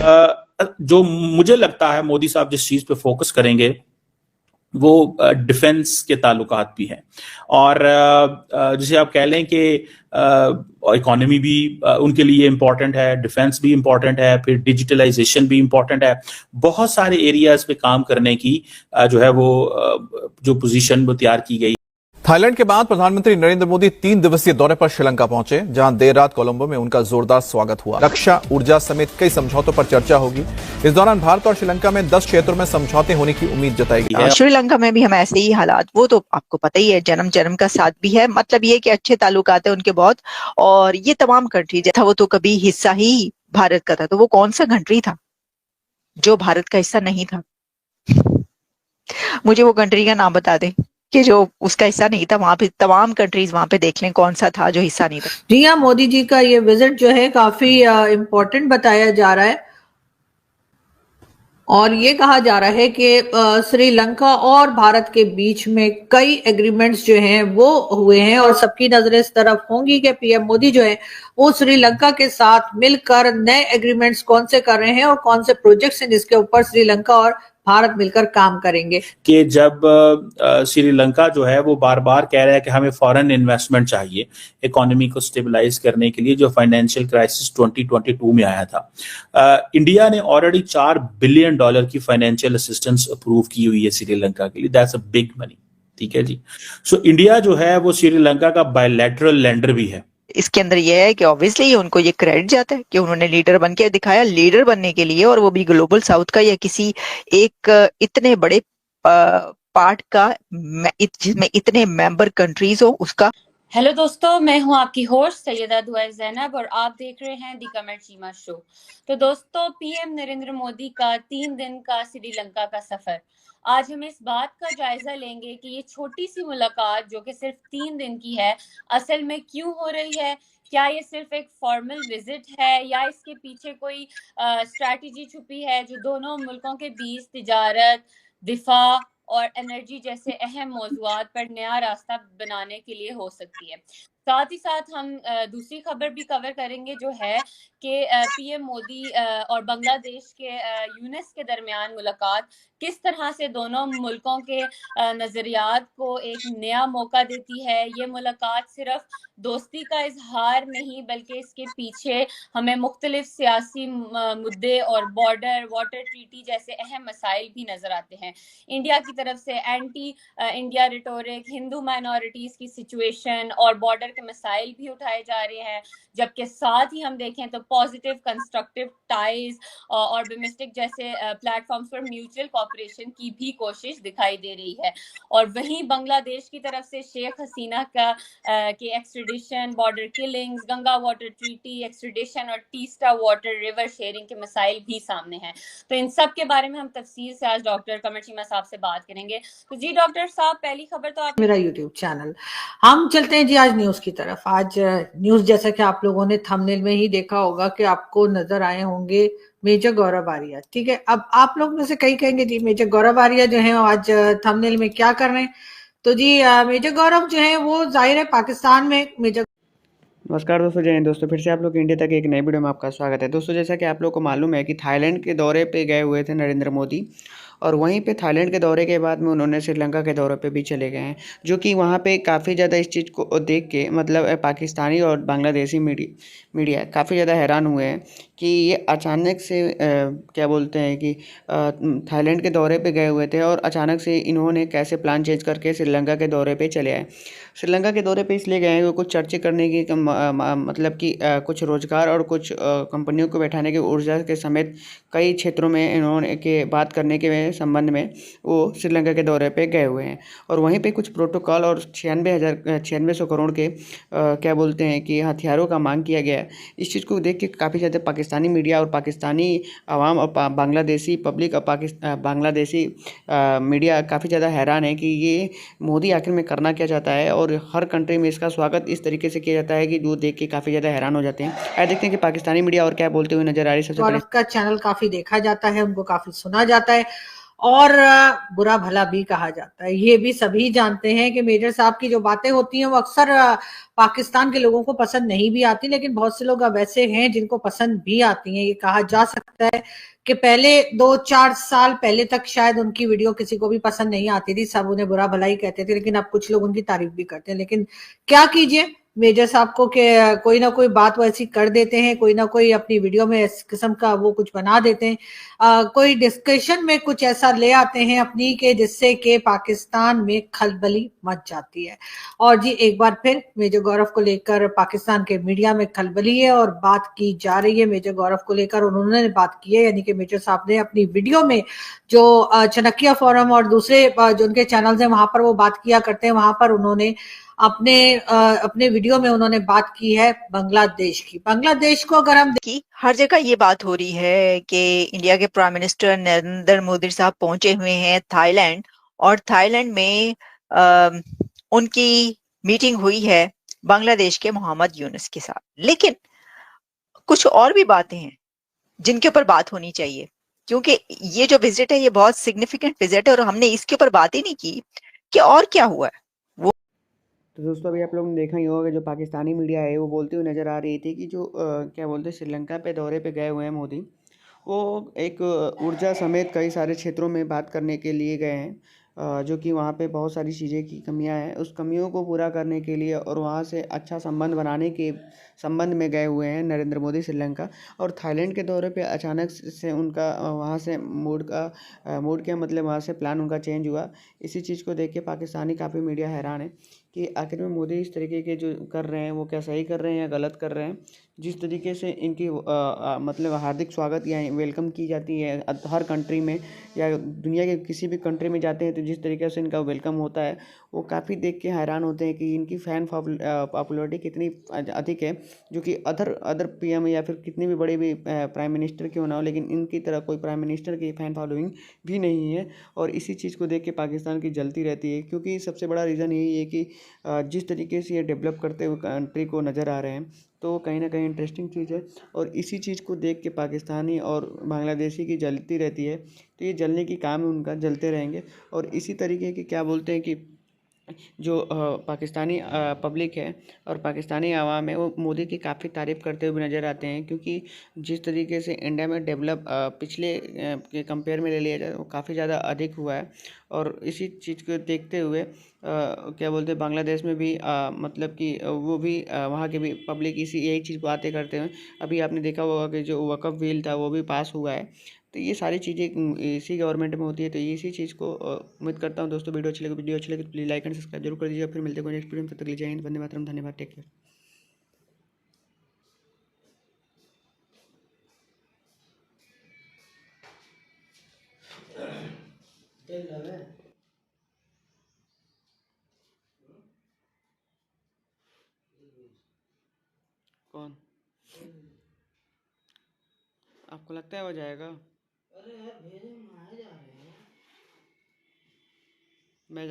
जो मुझे लगता है मोदी साहब जिस चीज पे फोकस करेंगे वो डिफेंस के ताल्लुकात भी हैं। और जैसे आप कह लें कि इकोनॉमी भी उनके लिए इम्पोर्टेंट है, डिफेंस भी इम्पोर्टेंट है, फिर डिजिटलाइजेशन भी इम्पोर्टेंट है। बहुत सारे एरियाज पे काम करने की जो है वो जो पोजीशन वो तैयार की गई। थाईलैंड के बाद प्रधानमंत्री नरेंद्र मोदी 3 दिवसीय दौरे पर श्रीलंका पहुंचे, जहां देर रात कोलंबो में उनका जोरदार स्वागत हुआ। रक्षा, ऊर्जा समेत कई समझौतों पर चर्चा होगी। इस दौरान भारत और श्रीलंका में 10 क्षेत्रों में समझौते होने की उम्मीद जताई गई है। श्रीलंका में भी हम ऐसे ही हालात, वो तो आपको पता ही है, जन्म जन्म का साथ भी है। मतलब ये कि अच्छे ताल्लुकात है उनके बहुत, और ये तमाम कंट्री था वो तो कभी हिस्सा ही भारत का था। तो वो कौन सा कंट्री था जो भारत का हिस्सा नहीं था? मुझे वो कंट्री का नाम बता दें कि जो उसका हिस्सा नहीं था। वहां पे तमाम कंट्रीज वहां पे देख लें कौन सा था जो हिस्सा नहीं था। जी हाँ, मोदी जी का ये विजिट जो है काफी इम्पोर्टेंट बताया जा रहा है, और ये कहा जा रहा है कि श्रीलंका और भारत के बीच में कई एग्रीमेंट्स जो हैं वो हुए हैं, और सबकी नजरें इस तरफ होंगी कि पीएम मोदी जो है वो श्रीलंका के साथ मिलकर नए एग्रीमेंट्स कौन से कर रहे हैं और कौन से प्रोजेक्ट्स हैं जिसके ऊपर श्रीलंका और भारत मिलकर काम करेंगे। कि जब श्रीलंका जो है वो बार बार कह रहा है कि हमें फॉरेन इन्वेस्टमेंट चाहिए इकोनॉमी को स्टेबलाइज करने के लिए, जो फाइनेंशियल क्राइसिस 2022 में आया था। इंडिया ने ऑलरेडी $4 बिलियन की फाइनेंशियल असिस्टेंस अप्रूव की हुई है श्रीलंका के लिए। दैट्स अ बिग मनी, ठीक है जी। सो इंडिया जो है वो श्रीलंका का बायलैटरल लेंडर भी है। इसके अंदर यह है कि ऑब्वियसली उनको ये क्रेडिट जाता है कि उन्होंने लीडर बन के दिखाया। लीडर बनने के लिए, और वो भी ग्लोबल साउथ का या किसी एक इतने बड़े पार्ट का जिसमें इतने मेंबर कंट्रीज हो उसका। हेलो दोस्तों, मैं हूं आपकी होस्ट सैयदा दुआ ज़ैनब और आप देख रहे हैं दी कमर चीमा शो। तो दोस्तों, पीएम नरेंद्र मोदी का 3 दिन का श्रीलंका का सफर, आज हम इस बात का जायजा लेंगे कि ये छोटी सी मुलाकात जो कि सिर्फ 3 दिन की है, असल में क्यों हो रही है। क्या ये सिर्फ एक फॉर्मल विजिट है या इसके पीछे कोई स्ट्रैटेजी छुपी है जो दोनों मुल्कों के बीच तिजारत, दिफा और एनर्जी जैसे अहम मौज़ूआत पर नया रास्ता बनाने के लिए हो सकती है। साथ ही साथ हम दूसरी खबर भी कवर करेंगे जो है कि पीएम मोदी और बांग्लादेश के यूनिस के दरमियान मुलाकात किस तरह से दोनों मुल्कों के नज़रियात को एक नया मौका देती है। ये मुलाकात सिर्फ दोस्ती का इजहार नहीं बल्कि इसके पीछे हमें मुख्तलिफ सियासी मुद्दे और बॉर्डर, वाटर ट्रीटी जैसे अहम मसाइल भी नजर आते हैं। इंडिया की तरफ से anti India rhetoric, Hindu minorities की सिचुएशन और बॉर्डर के मसाइल भी उठाए जा रहे हैं, जबकि साथ ही हम देखें तो पॉजिटिव कंस्ट्रक्टिव टाइज और डोमेस्टिक जैसे प्लेटफॉर्म्स पर म्यूचुअल कोऑपरेशन की भी कोशिश दिखाई दे रही है। और वहीं बांग्लादेश की तरफ से शेख हसीना का के extradition, border killings, Ganga water treaty, extradition और टीस्टा वाटर रिवर शेयरिंग के मसाइल भी सामने हैं। तो इन सब के बारे में हम तफसील से आज डॉक्टर कमर चीमा साहब से बात करेंगे। तो जी डॉक्टर साहब, पहली खबर तो आप मेरा यूट्यूब चैनल, हम चलते हैं जी आज न्यूज की तरफ। आज न्यूज जैसा कि आप लोगों ने थंबनेल में ही देखा होगा कि आपको नजर आए होंगे मेजर गौरव आर्या। ठीक है, अब आप लोग में से कई कहेंगे जी मेजर गौरव आर्या जो है आज थंबनेल में क्या कर रहे हैं। तो जी मेजर गौरव जो है वो जाहिर है पाकिस्तान में मेजर। नमस्कार दोस्तों, जय हिंद दोस्तों। फिर से आप लोग इंडिया तक एक नई वीडियो में आपका स्वागत है। दोस्तों, जैसा कि आप लोग को मालूम है कि थाईलैंड के दौरे पे गए हुए थे नरेंद्र मोदी, और वहीं पे थाईलैंड के दौरे के बाद में उन्होंने श्रीलंका के दौरे पे भी चले गए हैं, जो कि वहाँ पे काफ़ी ज़्यादा इस चीज़ को देख के मतलब पाकिस्तानी और बांग्लादेशी मीडिया काफ़ी ज़्यादा हैरान हुए हैं कि ये अचानक से क्या बोलते हैं कि थाईलैंड के दौरे पे गए हुए थे और अचानक से इन्होंने कैसे प्लान चेंज करके श्रीलंका के दौरे पे चले आए। श्रीलंका के दौरे पे इसलिए गए हैं कि कुछ चर्चा करने की मतलब कि कुछ रोज़गार और कुछ कंपनियों को बैठाने की ऊर्जा के समेत कई क्षेत्रों में इन्होंने के बात करने के संबंध में वो श्रीलंका के दौरे पे गए हुए हैं। और वहीं पे कुछ प्रोटोकॉल और 9600 करोड़ के क्या बोलते हैं कि हथियारों का मांग किया गया है। इस चीज़ को देख के काफ़ी ज़्यादा पाकिस्तानी मीडिया और पाकिस्तानी आवाम और बांग्लादेशी पब्लिक और बांग्लादेशी मीडिया काफ़ी ज़्यादा हैरान है कि ये मोदी आखिर में करना क्या चाहता है, और हर कंट्री में इसका स्वागत इस तरीके से किया जाता है कि जो देख के काफ़ी ज़्यादा हैरान हो जाते हैं। आइए देखते हैं कि पाकिस्तानी मीडिया और क्या बोलते हुए नजर आ रही है। सबसे पहले का चैनल काफ़ी देखा जाता है, उनको काफ़ी सुना जाता है, और बुरा भला भी कहा जाता है। ये भी सभी जानते हैं कि मेजर साहब की जो बातें होती हैं वो अक्सर पाकिस्तान के लोगों को पसंद नहीं भी आती, लेकिन बहुत से लोग अब ऐसे हैं जिनको पसंद भी आती हैं। ये कहा जा सकता है कि पहले 2-4 साल पहले तक शायद उनकी वीडियो किसी को भी पसंद नहीं आती थी, सब उन्हें बुरा भला ही कहते थे, लेकिन अब कुछ लोग उनकी तारीफ भी करते हैं। लेकिन क्या कीजिए, मेजर साहब को कि कोई ना कोई बात वो ऐसी कर देते हैं, कोई ना कोई अपनी वीडियो में इस किस्म का वो कुछ बना देते हैं, कोई डिस्कशन में कुछ ऐसा ले आते हैं अपनी के जिससे कि पाकिस्तान में खलबली मच जाती है। और जी एक बार फिर मेजर गौरव को लेकर पाकिस्तान के मीडिया में खलबली है और बात की जा रही है मेजर गौरव को लेकर। उन्होंने बात की है, यानी कि मेजर साहब ने अपनी वीडियो में जो चाणक्य फोरम और दूसरे जो उनके चैनल्स हैं वहां पर वो बात किया करते हैं, वहां पर उन्होंने अपने वीडियो में उन्होंने बात की है बांग्लादेश की। बांग्लादेश को अगर हम कि हर जगह ये बात हो रही है कि इंडिया के प्राइम मिनिस्टर नरेंद्र मोदी साहब पहुंचे हुए हैं थाईलैंड, और थाईलैंड में उनकी मीटिंग हुई है बांग्लादेश के मोहम्मद यूनुस के साथ। लेकिन कुछ और भी बातें हैं जिनके ऊपर बात होनी चाहिए, क्योंकि ये जो विजिट है ये बहुत सिग्निफिकेंट विजिट है और हमने इसके ऊपर बात ही नहीं की कि और क्या हुआ है। तो दोस्तों अभी आप लोगों ने देखा ही होगा कि जो पाकिस्तानी मीडिया है वो बोलती हुई नज़र आ रही थी कि जो क्या बोलते हैं श्रीलंका पे दौरे पे गए हुए हैं मोदी, वो एक ऊर्जा समेत कई सारे क्षेत्रों में बात करने के लिए गए हैं, जो कि वहाँ पे बहुत सारी चीज़ें की कमियां हैं, उस कमियों को पूरा करने के लिए और वहाँ से अच्छा संबंध बनाने के संबंध में गए हुए हैं नरेंद्र मोदी श्रीलंका। और थाईलैंड के दौरे पे अचानक से उनका वहाँ से मूड क्या मतलब वहाँ से प्लान उनका चेंज हुआ। इसी चीज़ को देख के पाकिस्तानी काफ़ी मीडिया हैरान है कि आखिर में मोदी इस तरीके के जो कर रहे हैं वो क्या सही कर रहे हैं या गलत कर रहे हैं। जिस तरीके से इनकी मतलब हार्दिक स्वागत या वेलकम की जाती है हर कंट्री में या दुनिया के किसी भी कंट्री में जाते हैं तो जिस तरीके से इनका वेलकम होता है वो काफ़ी देख के हैरान होते हैं कि इनकी फ़ैन पॉपुलरिटी कितनी अधिक है, जो कि अदर पीएम या फिर कितनी भी बड़ी भी प्राइम मिनिस्टर क्यों ना हो, लेकिन इनकी तरह कोई प्राइम मिनिस्टर की फ़ैन फॉलोइंग भी नहीं है। और इसी चीज़ को देख के पाकिस्तान की जलती रहती है, क्योंकि सबसे बड़ा रीज़न यही है कि जिस तरीके से ये डेवलप करते हुए कंट्री को नज़र आ रहे हैं तो कहीं ना कहीं इंटरेस्टिंग चीज़ है। और इसी चीज़ को देख के पाकिस्तानी और बांग्लादेशी की जलती रहती है, तो ये जलने की काम है उनका, जलते रहेंगे। और इसी तरीके की क्या बोलते हैं कि जो पाकिस्तानी पब्लिक है और पाकिस्तानी आवाम है वो मोदी की काफ़ी तारीफ़ करते हुए नज़र आते हैं, क्योंकि जिस तरीके से इंडिया में डेवलप पिछले के कंपेयर में ले लिया जाए वो काफ़ी ज़्यादा अधिक हुआ है। और इसी चीज़ को देखते हुए क्या बोलते हैं बांग्लादेश में भी मतलब कि वो भी वहाँ के भी पब्लिक यही चीज़ को बातें करते हैं। अभी आपने देखा होगा कि जो वक़्फ़ बिल था वो भी पास हुआ है। तो ये सारी चीज़ें इसी गवर्नमेंट में होती है। तो इसी चीज़ को उम्मीद करता हूँ दोस्तों वीडियो अच्छी लगी तो प्लीज़ लाइक एंड सब्सक्राइब जरूर कर दीजिएगा। फिर मिलते हैं कोई नेक्स्ट वीडियो में, तब तक के लिए जय हिंद, वंदे मातरम, धन्यवाद, टेक केयर। कौन आपको लगता है हो जाएगा? मैं